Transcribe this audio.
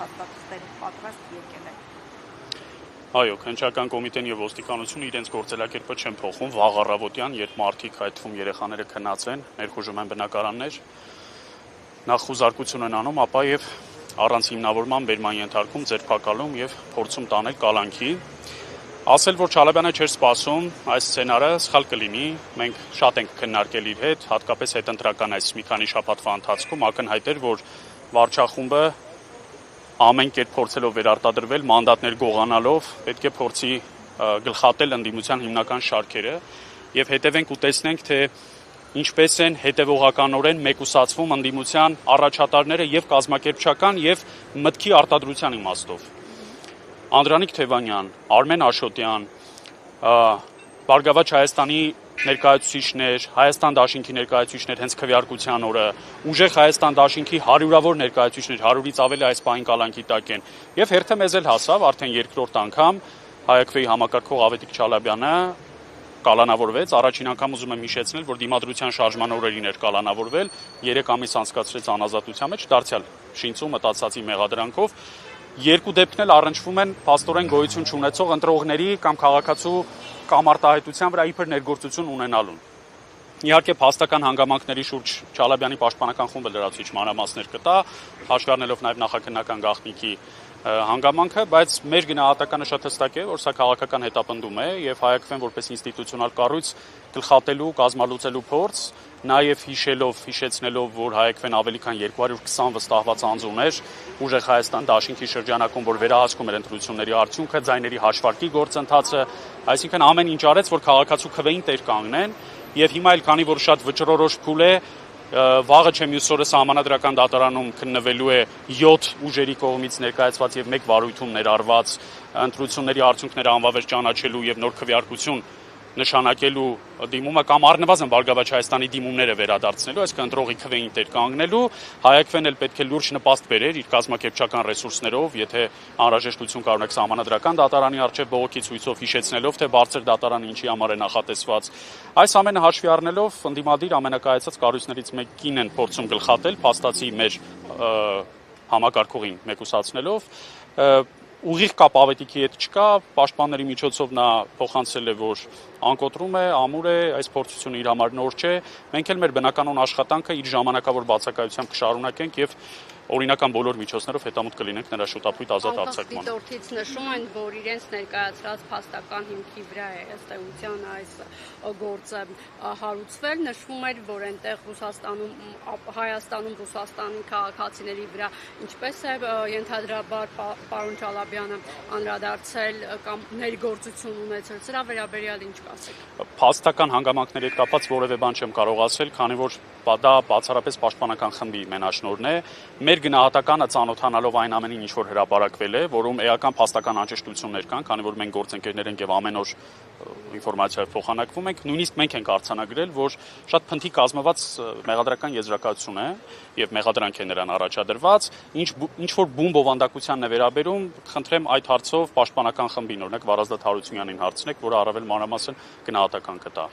փաստաթղթեր պատրաստ եկել է։ Այո, քննչական կոմիտեն եւ ոստիկանությունը իրենց գործելակերպը չեն փոխում վաղ առավոտյան, երբ մարդիկ, այդ թվում երեխաները քնած են, ներխուժում են բնակարաններ, նախ խուզարկություն են անում, ապա եւ առանց հիմնավորման բերման ենթարկում, ձերբակալում եւ փորձում տանել կալանքի։ Ասել, որ Չալաբյանը չէր սպասում այս սցենարը, սխալ կլինի։ Մենք շատ ենք քննարկել իր հետ, հատկապես հետընտրական այս մի քանի շաբաթվա ընթացքում ակնհայտ էր, որ վարչախումբը ամեն կերպ փորձելով վերարտադրվել, մանդատներ գողանալով, պետք է փորձի գլխատել ընդդիմության հիմնական շարքերը եւ հետևենք ու տեսնենք, թե ինչպես են հետևողականորեն մեկուսացվում ընդդիմության առաջատարները եւ կազմակերպչական եւ մտքի արտադրության իմաստով։ Անդրանիկ Թևանյան, Արմեն Աշոտյան, Բարգավաճ Հայաստանի ներկայացուցիչներ, Հայաստան դաշինքի ներկայացուցիչներ հենց քվեարկության օրը, ուժեղ Հայաստան դաշինքի հարյուրավոր ներկայացուցիչներ, 100-ից ավելի այս պահին կալանքի տակ են։ Եվ հերթը մեզ էլ հասավ արդեն երկրորդ անգամ ՀԱԿ-ի համակարգող Ավետիք Չալաբյանը կալանավորվեց, առաջին անգամ ուզում եմ հիշեցնել, որ դիմադրության շարժման օրերին էր կալանավորվել, 3 ամիս անցկացրեց անազատության մեջ, դարձյալ շինծու մտածածի մեղադրանքով։ Երկու դեպքն էլ առնչվում են փաստորեն գոյություն չունեցող ընտրողների կամ քաղաքացու կամ արտահայտության վրա իբր ներգործություն ունենալուն։ Իհարկե փաստական հանգամանքների շուրջ Չալաբյանի պաշտպանական խումբը լրացուցիչ մանրամասներ կտա, հաշվի առնելով նաև նախաքննական գաղտնիքի հանգամանքը, բայց մեր գնահատականը շատ հստակ է, որ սա քաղաքական հետապնդում է եւ ՀԱԿ-ն որպես ինստիտուցիոնալ կառույց գլխատելու, կազմալուծելու փորձ, նաև հիշեցնելով, որ ՀԱԿ-ն ավելի քան 220 վստահված անձ ուներ, ուժեղ Հայաստան դաշինքի շրջանակում, որ վերահսկում էր ընտրությունների արդյունքը, ձայների հաշվարկի գործընթացը, այսինքն ամեն ինչ արեց, որ քաղաքացու քվեին տեր կանգնեն, եւ հիմա էլ քանի որ շատ վճռորոշ փուլ է, վաղը չէ մյուս օրը սահմանադրական դատարանում քննվելու է 7 ուժերի կողմից ներկայացված եւ 1 վարույթում ներառված ընտրությունների արդյունքները անվավեր ճանաչելու եւ նոր քվեարկություն նշանակելու դիմումը կամ առնվազն Բարգավաճ Հայաստանի դիմումները վերադարձնելու, այսինքն ընտրողի քվեին տեր կանգնելու, ՀԱԿ-ն էլ պետք է լուրջ նպաստ բերեր իր կազմակերպչական ռեսուրսներով, եթե անհրաժեշտություն կա ունեք սահմանադրական դատարանի առջև բողոքի ցույցով հիշեցնելով, թե բարձր դատարանը ինչի համար է նախատեսված։ Այս ամենը հաշվի առնելով ընդդիմադիր ամենակայացած կառույցներից մեկին են փորձում գլխատել, փաստացի մեր համակարգողին մեկուսացնելով, ուղիղ կապ Ավետիքի հետ չկա, պաշտպանների միջոցով նա փոխանցել է, որ անկոտրում է, ամուր է, այս փորձությունը իր համար նոր չէ։ Մենք էլ մեր բնականոն աշխատանքը իր ժամանակավոր բացակայությամբ կշարունակենք եւ օրինական բոլոր միջոցներով հետամուտ կլինենք նրա շուտապույտ ազատ արձակմանը։ Դիտորդից նշում են, որ իրենց ներկայացրած փաստական հիմքի վրա է ըստ էության այս գործը հարուցվել, նշվում էր, որ այնտեղ Հայաստանում Ռուսաստանի քաղաքացիների վրա ինչպես է ենթադրաբար պարոն Չալաբյանը անդրադարձել կամ ներգործություն ունեցել, սրա վերաբերյալ ինչ կասեք։ Փաստական հանգամանքների հետ կապված որևէ բան չեմ կարող ասել, քանի որ դա բացառապես պաշտպանական խմբի մենաշնորհն է։ Մեր գնահատականը ծանոթանալով այն ամենին, ինչ որ հրապարակվել է, որում էական փաստական անճշտություններ կան, քանի որ մենք գործընկերներ ենք եւ ամեն օր ինֆորմացիա փոխանակվում ենք, նույնիսկ մենք ենք արձանագրել, որ շատ փնթի կազմված մեղադրական եզրակացություն է եւ մեղադրանք է նրան առաջադրված, ինչ որ բուն բովանդակությանն է վերաբերում, խնդրեմ այդ հարցով պաշտպանական խմբին, օրինակ Վարազդատ Հարությունյանին հարցնեք, որը առավել մանրամասն գնահատական կտա։